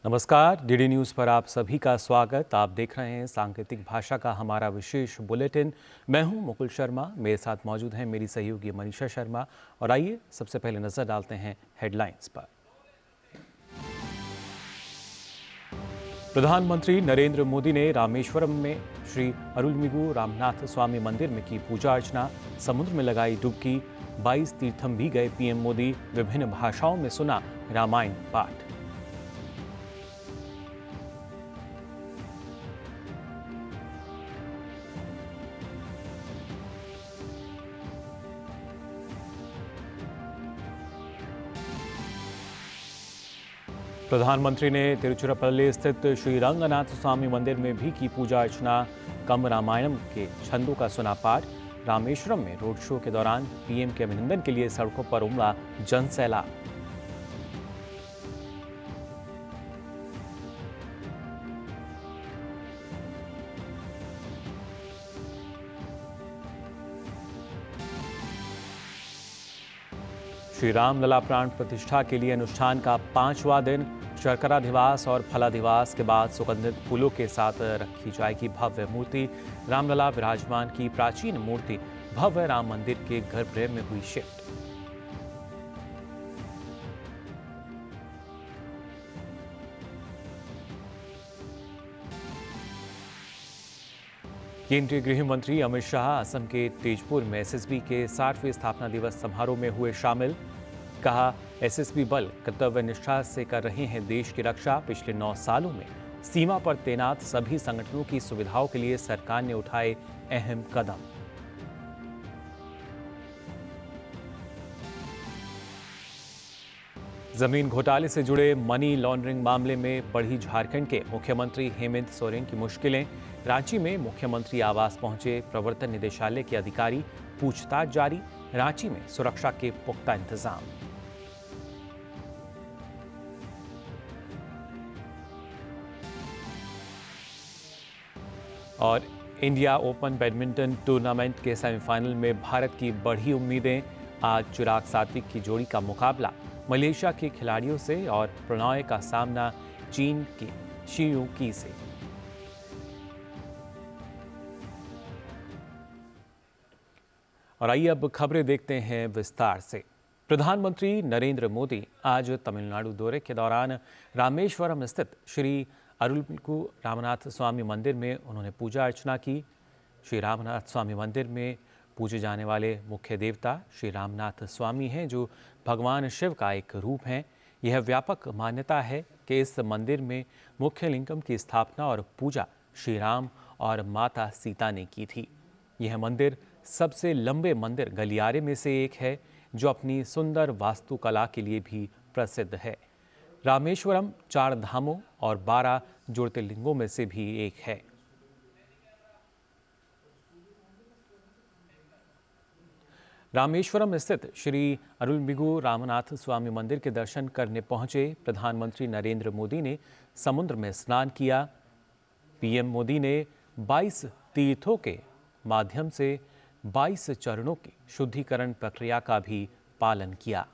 नमस्कार, DD news पर आप सभी का स्वागत। आप देख रहे हैं सांकेतिक भाषा का हमारा विशेष बुलेटिन। मैं हूं मुकुल शर्मा, मेरे साथ मौजूद हैं मेरी सहयोगी मनीषा शर्मा। और आइए सबसे पहले नजर डालते हैं हेडलाइंस पर। प्रधानमंत्री नरेंद्र मोदी ने रामेश्वरम में श्री अरुलमिगु रामनाथ स्वामी मंदिर में की पूजा अर्चना, समुद्र में लगाई डुबकी। 22 तीर्थम भी गए पीएम मोदी, विभिन्न भाषाओं में सुना रामायण पाठ। प्रधानमंत्री ने तिरुचिरापल्ली स्थित श्री रंगनाथ स्वामी मंदिर में भी की पूजा अर्चना, कम रामायणम के छंदों का सुना पाठ। रामेश्वरम में रोड शो के दौरान पीएम के अभिनंदन के लिए सड़कों पर उमड़ा जनसैलाब। श्री रामलला प्राण प्रतिष्ठा के लिए अनुष्ठान का 5वां दिन, शर्कराधिवास और फलाधिवास के बाद सुगंधित फूलों के साथ रखी जाएगी भव्य मूर्ति। रामलला विराजमान की प्राचीन मूर्ति भव्य राम मंदिर के गर्भगृह में हुई शिफ्ट। केंद्रीय गृह मंत्री अमित शाह असम के तेजपुर में एसएसबी के 60वें स्थापना दिवस समारोह में हुए शामिल। कहा, एसएसबी बल कर्तव्य निष्ठा से कर रहे हैं देश की रक्षा। पिछले 9 सालों में सीमा पर तैनात सभी संगठनों की सुविधाओं के लिए सरकार ने उठाए अहम कदम। जमीन घोटाले से जुड़े मनी लॉन्ड्रिंग मामले में बढ़ी झारखंड के मुख्यमंत्री हेमंत सोरेन की मुश्किलें। रांची में मुख्यमंत्री आवास पहुंचे प्रवर्तन निदेशालय के अधिकारी, पूछताछ जारी। रांची में सुरक्षा के पुख्ता इंतजाम। और इंडिया ओपन बैडमिंटन टूर्नामेंट के सेमीफाइनल में भारत की बढ़ी उम्मीदें। आज चिराग सात्विक की जोड़ी का मुकाबला मलेशिया के खिलाड़ियों से और प्रणॉय का सामना चीन की शियू की से। और आइए अब खबरें देखते हैं विस्तार से। प्रधानमंत्री नरेंद्र मोदी आज तमिलनाडु दौरे के दौरान रामेश्वरम स्थित श्री अरुलमिगु रामनाथ स्वामी मंदिर में उन्होंने पूजा अर्चना की। श्री रामनाथ स्वामी मंदिर में पूजे जाने वाले मुख्य देवता श्री रामनाथ स्वामी हैं, जो भगवान शिव का एक रूप हैं। यह व्यापक मान्यता है कि इस मंदिर में मुख्य लिंगम की स्थापना और पूजा श्री राम और माता सीता ने की थी। यह मंदिर सबसे लंबे मंदिर गलियारे में से एक है, जो अपनी सुंदर वास्तुकला के लिए भी प्रसिद्ध है। रामेश्वरम 4 धामों और 12 ज्योतिर्लिंगों में से भी एक है। रामेश्वरम स्थित श्री अरुलमिगु रामनाथ स्वामी मंदिर के दर्शन करने पहुंचे प्रधानमंत्री नरेंद्र मोदी ने समुद्र में स्नान किया। पीएम मोदी ने 22 तीर्थों के माध्यम से 22 चरणों की शुद्धिकरण प्रक्रिया का भी पालन किया।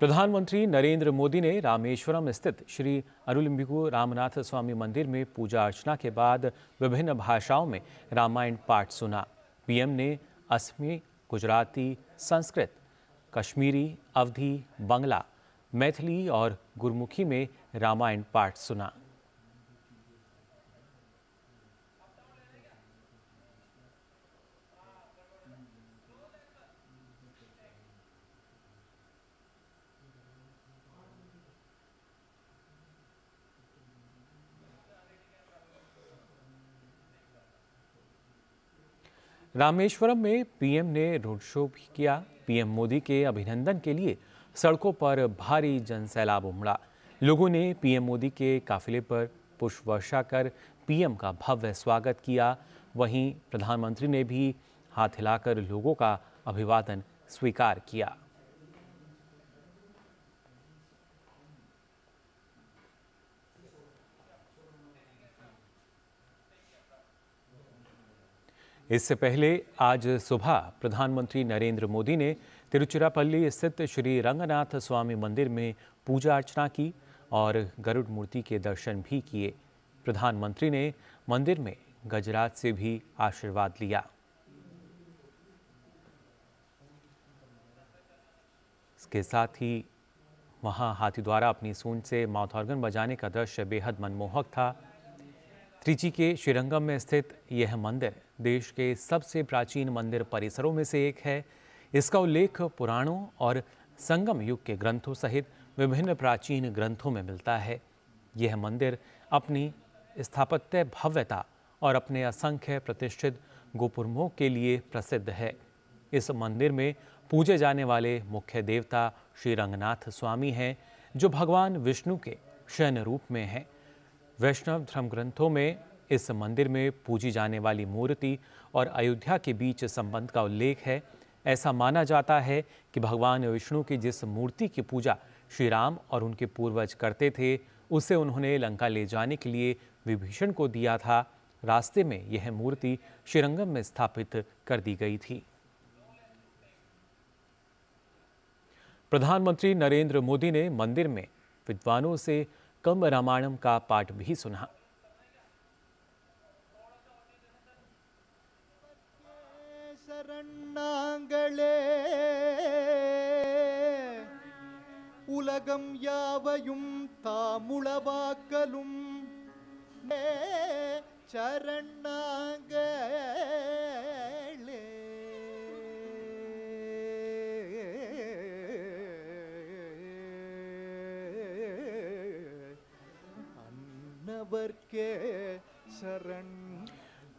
प्रधानमंत्री नरेंद्र मोदी ने रामेश्वरम स्थित श्री अरुलमिगु रामनाथ स्वामी मंदिर में पूजा अर्चना के बाद विभिन्न भाषाओं में रामायण पाठ सुना। पीएम ने असमी, गुजराती, संस्कृत, कश्मीरी, अवधी, बंगला, मैथिली और गुरमुखी में रामायण पाठ सुना। रामेश्वरम में पीएम ने रोड शो भी किया। पीएम मोदी के अभिनंदन के लिए सड़कों पर भारी जनसैलाब उमड़ा। लोगों ने पीएम मोदी के काफिले पर पुष्प वर्षा कर पीएम का भव्य स्वागत किया। वहीं प्रधानमंत्री ने भी हाथ हिलाकर लोगों का अभिवादन स्वीकार किया। इससे पहले आज सुबह प्रधानमंत्री नरेंद्र मोदी ने तिरुचिरापल्ली स्थित श्री रंगनाथ स्वामी मंदिर में पूजा अर्चना की और गरुड़ मूर्ति के दर्शन भी किए। प्रधानमंत्री ने मंदिर में गजराज से भी आशीर्वाद लिया। इसके साथ ही वहां हाथी द्वारा अपनी सूंड से माउथ ऑर्गन बजाने का दृश्य बेहद मनमोहक था। त्रिची के श्रीरंगम में स्थित यह मंदिर देश के सबसे प्राचीन मंदिर परिसरों में से एक है। इसका उल्लेख पुराणों और संगम युग के ग्रंथों सहित विभिन्न प्राचीन ग्रंथों में मिलता है। यह मंदिर अपनी स्थापत्य भव्यता और अपने असंख्य प्रतिष्ठित गोपुरमों के लिए प्रसिद्ध है। इस मंदिर में पूजे जाने वाले मुख्य देवता श्री रंगनाथ स्वामी हैं, जो भगवान विष्णु के शयन रूप में हैं। वैष्णव धर्म ग्रंथों में इस मंदिर में पूजी जाने वाली मूर्ति और अयोध्या के बीच संबंध का उल्लेख है। ऐसा माना जाता है कि भगवान विष्णु की जिस मूर्ति की पूजा श्री राम और उनके पूर्वज करते थे, उसे उन्होंने लंका ले जाने के लिए विभीषण को दिया था। रास्ते में यह मूर्ति श्रीरंगम में स्थापित कर दी गई थी। प्रधानमंत्री नरेंद्र मोदी ने मंदिर में विद्वानों से कंब रामायणम का पाठ भी सुना। शरणांगले उलगम यावयुम तामुळवाक्कलुम शरणांगले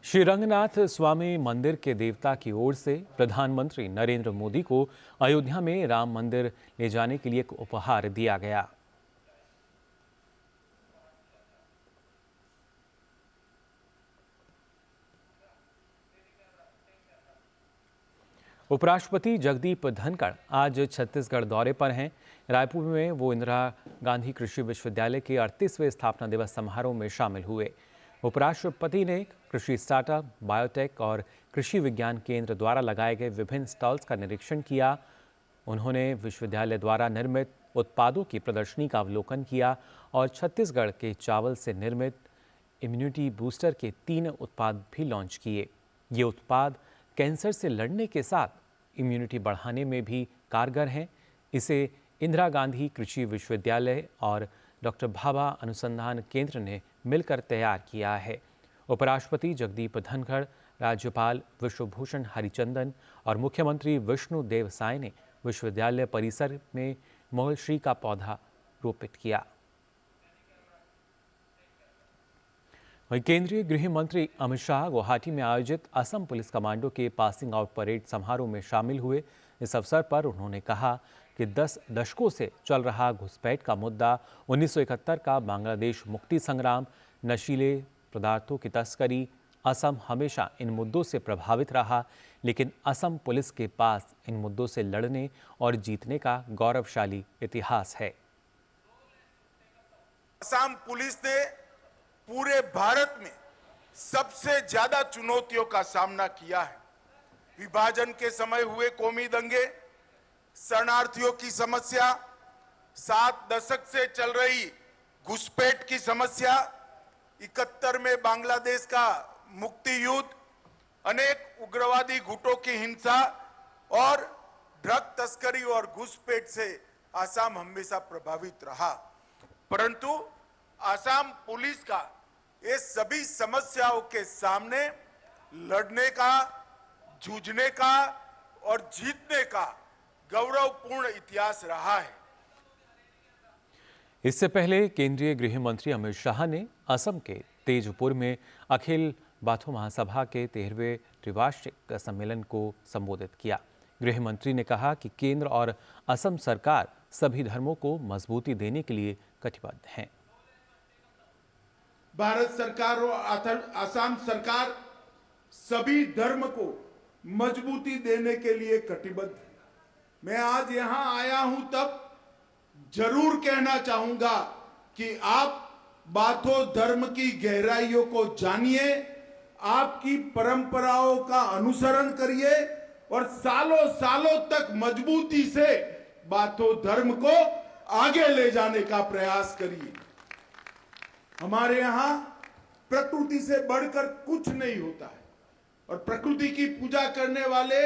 श्री रंगनाथ स्वामी मंदिर के देवता की ओर से प्रधानमंत्री नरेंद्र मोदी को अयोध्या में राम मंदिर ले जाने के लिए एक उपहार दिया गया। उपराष्ट्रपति जगदीप धनखड़ आज छत्तीसगढ़ दौरे पर हैं। रायपुर में वो इंदिरा गांधी कृषि विश्वविद्यालय के 38वें स्थापना दिवस समारोह में शामिल हुए। उपराष्ट्रपति ने कृषि स्टार्टअप, बायोटेक और कृषि विज्ञान केंद्र द्वारा लगाए गए विभिन्न स्टॉल्स का निरीक्षण किया। उन्होंने विश्वविद्यालय द्वारा निर्मित उत्पादों की प्रदर्शनी का अवलोकन किया और छत्तीसगढ़ के चावल से निर्मित इम्यूनिटी बूस्टर के 3 उत्पाद भी लॉन्च किए। ये उत्पाद कैंसर से लड़ने के साथ इम्यूनिटी बढ़ाने में भी कारगर हैं। इसे इंदिरा गांधी कृषि विश्वविद्यालय और डॉक्टर भाभा अनुसंधान केंद्र ने मिलकर तैयार किया है। उपराष्ट्रपति जगदीप धनखड़, राज्यपाल विश्वभूषण हरिचंदन और मुख्यमंत्री विष्णुदेव साय ने विश्वविद्यालय परिसर में मोहलश्री का पौधा रोपित किया। वहीं केंद्रीय गृह मंत्री अमित शाह गुवाहाटी में आयोजित असम पुलिस कमांडो के पासिंग आउट परेड समारोह में शामिल हुए। इस अवसर पर उन्होंने कहा कि 10 दशकों से चल रहा घुसपैठ का मुद्दा, 1971 का बांग्लादेश मुक्ति संग्राम, नशीले पदार्थों की तस्करी, असम हमेशा इन मुद्दों से प्रभावित रहा, लेकिन असम पुलिस के पास इन मुद्दों से लड़ने और जीतने का गौरवशाली इतिहास है। असम पुलिस ने पूरे भारत में सबसे ज्यादा चुनौतियों का सामना किया है। विभाजन के समय हुए कौमी दंगे, शरणार्थियों की समस्या, 7 दशक से चल रही घुसपैठ की समस्या, 71 में बांग्लादेश का मुक्ति युद्ध, अनेक उग्रवादी गुटों की हिंसा और ड्रग तस्करी और घुसपैठ से असम हमेशा प्रभावित रहा। परंतु असम पुलिस का ये सभी समस्याओं के सामने लड़ने का, जूझने का और जीतने का गौरवपूर्ण इतिहास रहा है। इससे पहले केंद्रीय गृह मंत्री अमित शाह ने असम के तेजपुर में अखिल बाथो महासभा के 13वें त्रिवार्षिक सम्मेलन को संबोधित किया। गृह मंत्री ने कहा कि केंद्र और असम सरकार सभी धर्मों को मजबूती देने के लिए कटिबद्ध हैं। भारत सरकार और असम सरकार सभी धर्म को मजबूती देने के लिए कटिबद्ध है। मैं आज यहां आया हूं तब जरूर कहना चाहूंगा कि आप बाथो धर्म की गहराइयों को जानिए आपकी परंपराओं का अनुसरण करिए और सालों सालों तक मजबूती से बातों धर्म को आगे ले जाने का प्रयास करिए। हमारे यहां प्रकृति से बढ़कर कुछ नहीं होता है और प्रकृति की पूजा करने वाले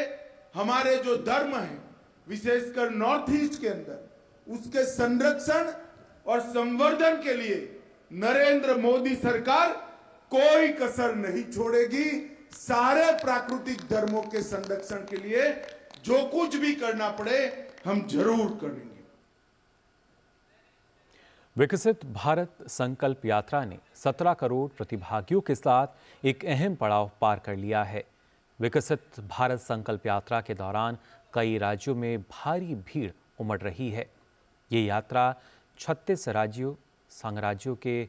हमारे जो धर्म हैं, विशेषकर नॉर्थ ईस्ट के अंदर, उसके संरक्षण और संवर्धन के लिए नरेंद्र मोदी सरकार कोई कसर नहीं छोड़ेगी। सारे प्राकृतिक धर्मों के संरक्षण के लिए जो कुछ भी करना पड़े हम जरूर करेंगे। विकसित भारत संकल्प यात्रा ने 17 करोड़ प्रतिभागियों के साथ एक अहम पड़ाव पार कर लिया है। विकसित भारत संकल्प यात्रा के दौरान कई राज्यों में भारी भीड़ उमड़ रही है। ये यात्रा 36 राज्यों संघराज्यों के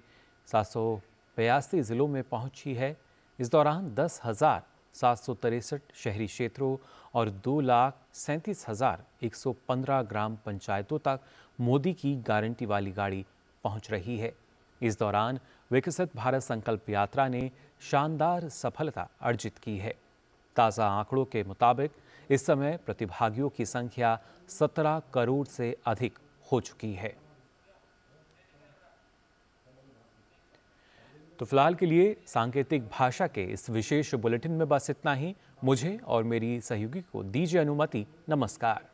782 जिलों में पहुंची है। इस दौरान 10,763 शहरी क्षेत्रों और 2,37,115 ग्राम पंचायतों तक मोदी की गारंटी वाली गाड़ी पहुंच रही है। इस दौरान विकसित भारत संकल्प यात्रा ने शानदार सफलता अर्जित की है। ताज़ा आंकड़ों के मुताबिक इस समय प्रतिभागियों की संख्या 17 करोड़ से अधिक हो चुकी है। तो फिलहाल के लिए सांकेतिक भाषा के इस विशेष बुलेटिन में बस इतना ही। मुझे और मेरी सहयोगी को दीजिए अनुमति। नमस्कार।